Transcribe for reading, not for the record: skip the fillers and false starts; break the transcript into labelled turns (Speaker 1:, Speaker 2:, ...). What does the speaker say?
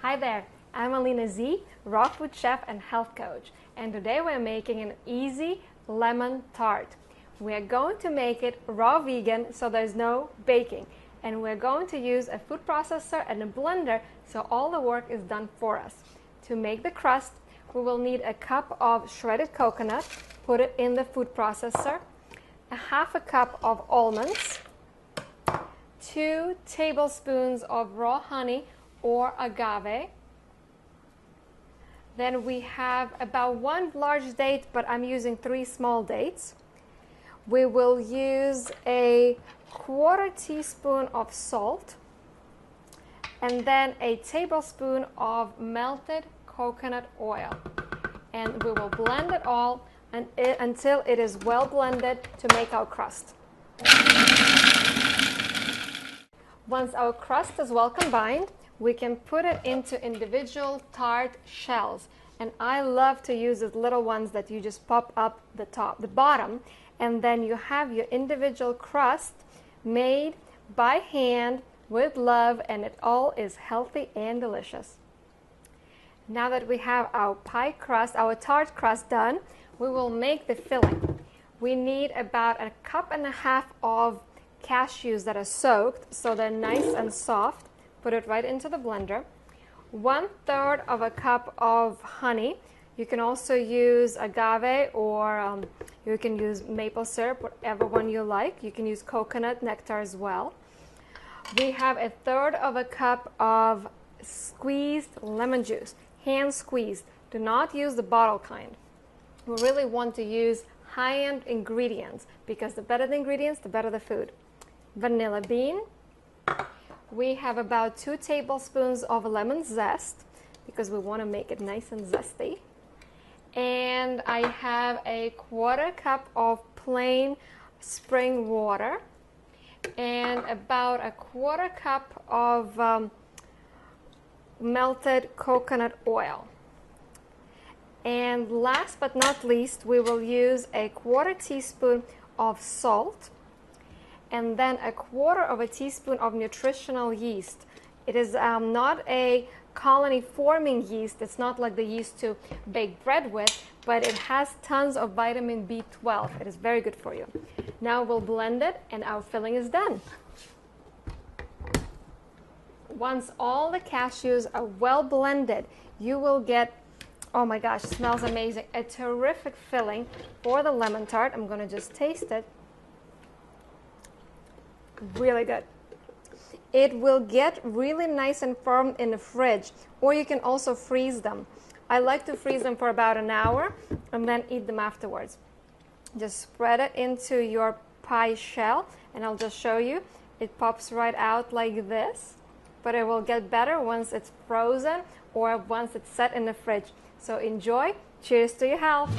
Speaker 1: Hi there, I'm Alina Z, raw food chef and health coach, and today we're making an easy lemon tart. We're going to make it raw vegan, so there's no baking, and we're going to use a food processor and a blender, so all the work is done for us. To make the crust, we will need a cup of shredded coconut, put it in the food processor, a half a cup of almonds, 2 tablespoons of raw honey or agave. Then we have about 1 large date, but I'm using 3 small dates. We will use a 1/4 teaspoon of salt and then a tablespoon of melted coconut oil. And we will blend it all until it is well blended to make our crust. Once our crust is well combined, we can put it into individual tart shells. And I love to use the little ones that you just pop up the bottom, and then you have your individual crust made by hand with love, and it all is healthy and delicious. Now that we have our pie crust, our tart crust done, we will make the filling. We need about 1.5 cups of cashews that are soaked so they're nice and soft. Put it right into the blender. 1/3 of a cup of honey. You can also use agave or you can use maple syrup, whatever one you like. You can use coconut nectar as well. We have 1/3 of a cup of squeezed lemon juice, hand squeezed. Do not use the bottle kind. We really want to use high-end ingredients because the better the ingredients, the better the food. Vanilla bean. We have about 2 tablespoons of lemon zest because we want to make it nice and zesty. And I have a 1/4 cup of plain spring water and about a 1/4 cup of melted coconut oil. And last but not least, we will use a 1/4 teaspoon of salt and then a 1/4 teaspoon of nutritional yeast. It is not a colony forming yeast. It's not like the yeast to bake bread with, but it has tons of vitamin B12. It is very good for you. Now we'll blend it and our filling is done. Once all the cashews are well blended, you will get, oh my gosh, it smells amazing, a terrific filling for the lemon tart. I'm going to just taste it. Really good. It will get really nice and firm in the fridge, or you can also freeze them. I like to freeze them for about an hour and then eat them afterwards. Just spread it into your pie shell and I'll just show you. It pops right out like this, but it will get better once it's frozen or once it's set in the fridge. So enjoy. Cheers to your health.